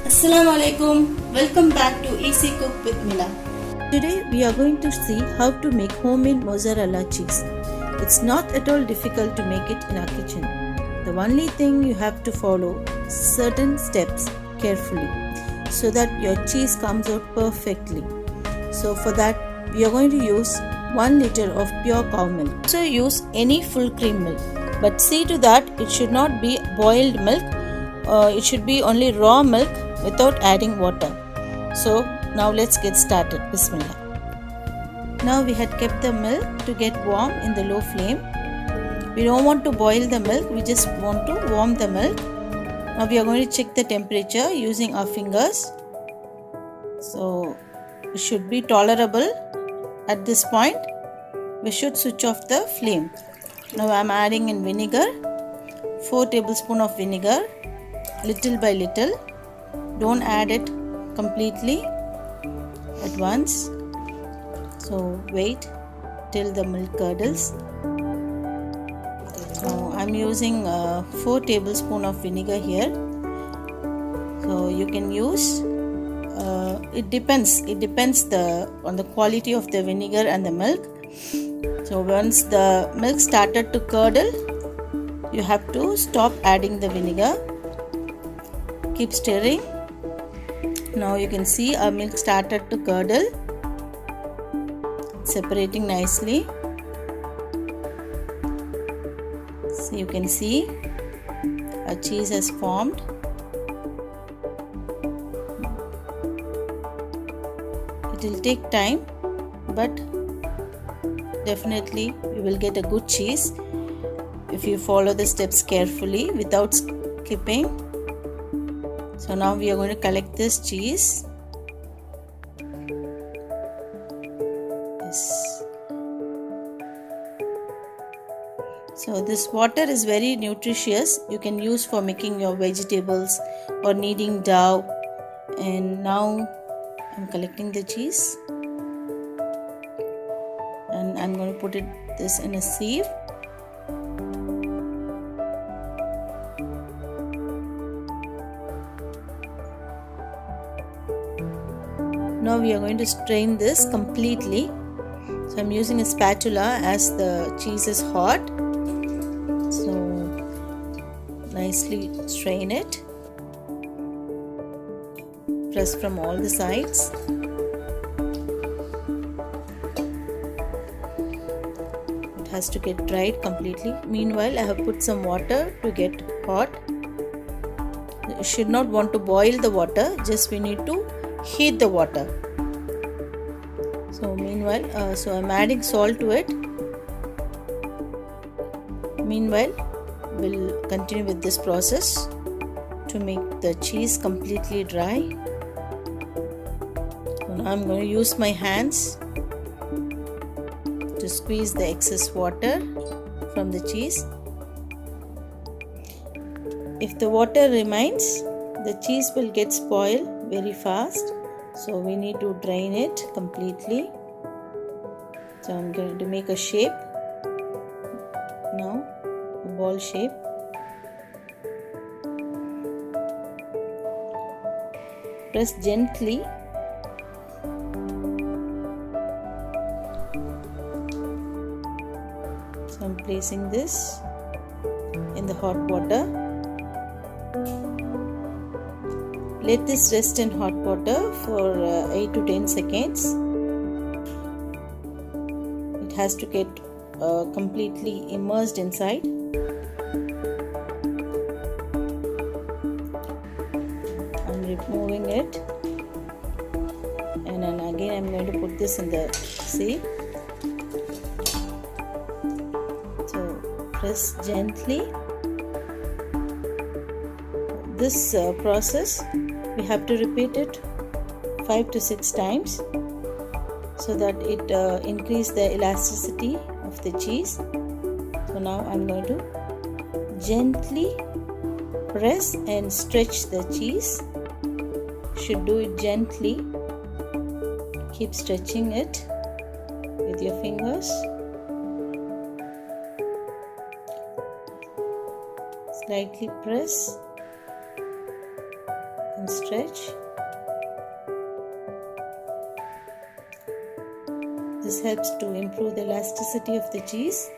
Assalamu alaikum. Welcome back to Easy Cook with Mila. Today we are going to see how to make homemade mozzarella cheese. It's not at all difficult to make it in our kitchen. The only thing you have to follow certain steps carefully so that your cheese comes out perfectly. So for that we are going to use 1 liter of pure cow milk. Also use any full cream milk, but see to that it should not be boiled milk. It should be only raw milk without adding water. So now let's get started. Bismillah. Now we had kept the milk to get warm in the low flame. We don't want to boil the milk, we just want to warm the milk. Now we are going to check the temperature using our fingers. So it should be tolerable. At this point we should switch off the flame. Now I am adding in vinegar, 4 tablespoons of vinegar, little by little. Don't add it completely at once. So wait till the milk curdles. So I'm using 4 tablespoons of vinegar here. So you can use. It depends on the quality of the vinegar and the milk. So once the milk started to curdle, you have to stop adding the vinegar. Keep stirring. Now you can see our milk started to curdle, separating nicely. So you can see our cheese has formed. It will take time, but definitely you will get a good cheese if you follow the steps carefully without skipping. So now we are going to collect this cheese. Yes. So this water is very nutritious. You can use for making your vegetables or kneading dough. And now I'm collecting the cheese. And I'm going to put this in a sieve. Now we are going to strain this completely. So I'm using a spatula as the cheese is hot. So nicely strain it. Press from all the sides. It has to get dried completely. Meanwhile, I have put some water to get hot. You should not want to boil the water, just we need to heat the water. So meanwhile, so I'm adding salt to it. Meanwhile, we'll continue with this process to make the cheese completely dry. So now I'm going to use my hands to squeeze the excess water from the cheese. If the water remains, the cheese will get spoiled very fast. So we need to drain it completely. So I'm going to make a shape now, a ball shape. Press gently. So I'm placing this in the hot water. Let this rest in hot water for 8 to 10 seconds. It has to get completely immersed inside. I'm removing it. And then again I'm going to put this in the sieve. So press gently. This process we have to repeat it 5 to 6 times so that it increase the elasticity of the cheese. So now I'm going to gently press and stretch the cheese. Should do it gently. Keep stretching it with your fingers. Slightly press and stretch. This helps to improve the elasticity of the cheese.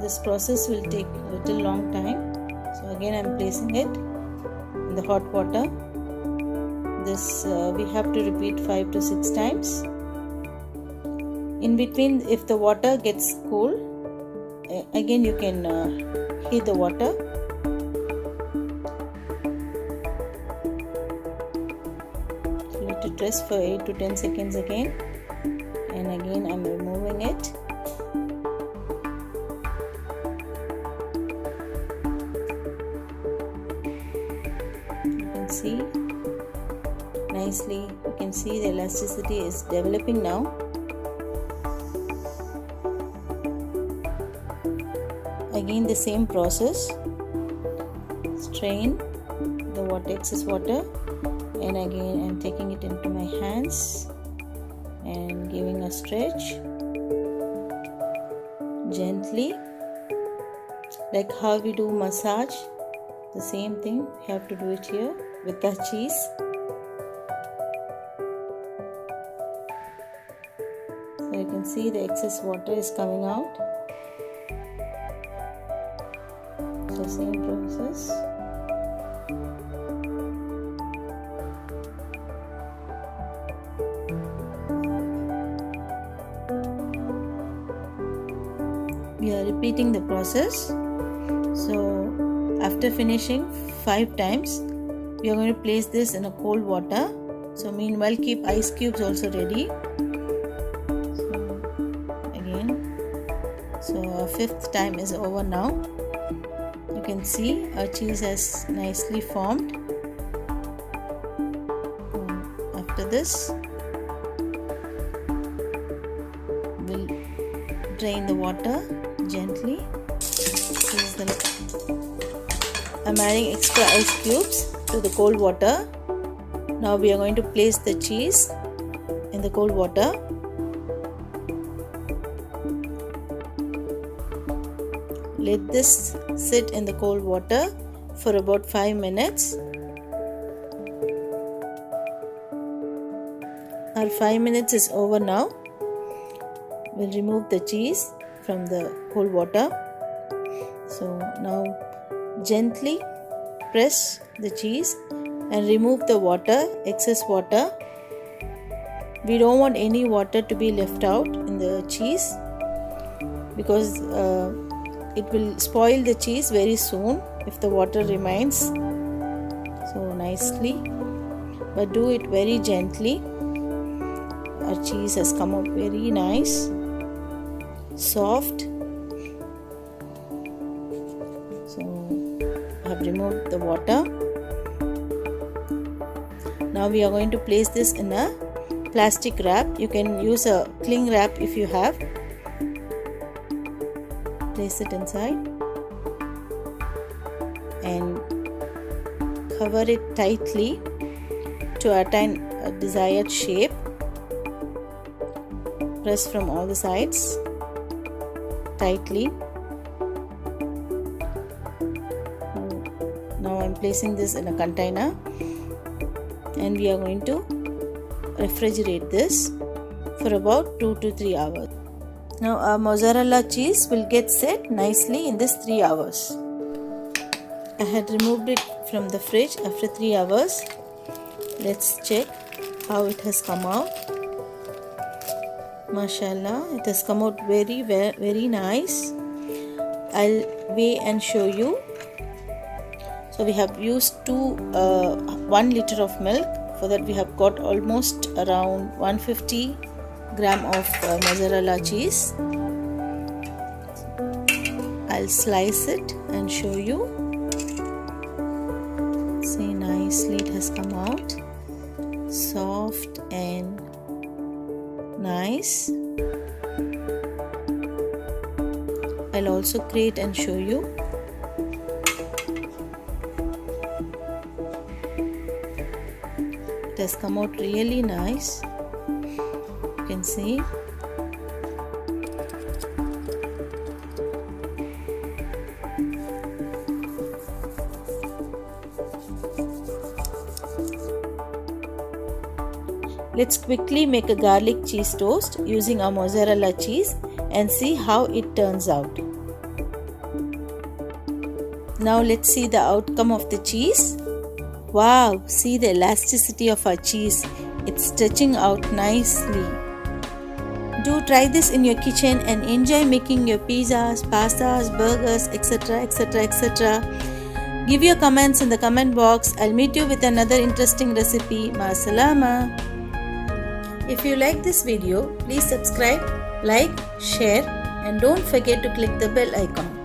This process will take a little long time. So again I am placing it in the hot water. This we have to repeat 5 to 6 times. In between, if the water gets cool, again you can heat the water. You need to press for 8 to 10 seconds again, and again I am removing it. You can see nicely, you can see the elasticity is developing now. Again the same process, strain the excess water, and again I am taking it into my hands and giving a stretch gently, like how we do massage. The same thing we have to do it here with the cheese. So you can see the excess water is coming out. So same process. We are repeating the process. So after finishing 5 times, we are going to place this in a cold water. So meanwhile keep ice cubes also ready. So our 5th time is over now. You can see our cheese has nicely formed. After this, we'll drain the water gently. I'm adding extra ice cubes to the cold water. Now we are going to place the cheese in the cold water. Let this sit in the cold water for about 5 minutes. Our 5 minutes is over now. We'll remove the cheese from the cold water. So now gently press the cheese and remove the water, excess water. We don't want any water to be left out in the cheese because it will spoil the cheese very soon if the water remains. So nicely, but do it very gently. Our cheese has come out very nice, soft. So I have removed the water. Now we are going to place this in a plastic wrap. You can use a cling wrap if you have. Place it inside and cover it tightly to attain a desired shape. Press from all the sides tightly. Now I am placing this in a container and we are going to refrigerate this for about 2 to 3 hours. Now our mozzarella cheese will get set nicely in this 3 hours. I had removed it from the fridge after 3 hours. Let's check how it has come out. Mashallah, it has come out very nice. I'll weigh and show you. So we have used 1 liter of milk. For that we have got almost around 150 gram of mozzarella cheese. I'll slice it and show you. See, nicely it has come out, soft and nice. I'll also grate and show you. It has come out really nice. You can see Let's quickly make a garlic cheese toast using our mozzarella cheese and see how it turns out. Now let's see the outcome of the cheese. Wow, see the elasticity of our cheese. It's stretching out nicely. Do try this in your kitchen and enjoy making your pizzas, pastas, burgers, etc. Give your comments in the comment box. I'll meet you with another interesting recipe. Ma salama. If you like this video, please subscribe, like, share, and don't forget to click the bell icon.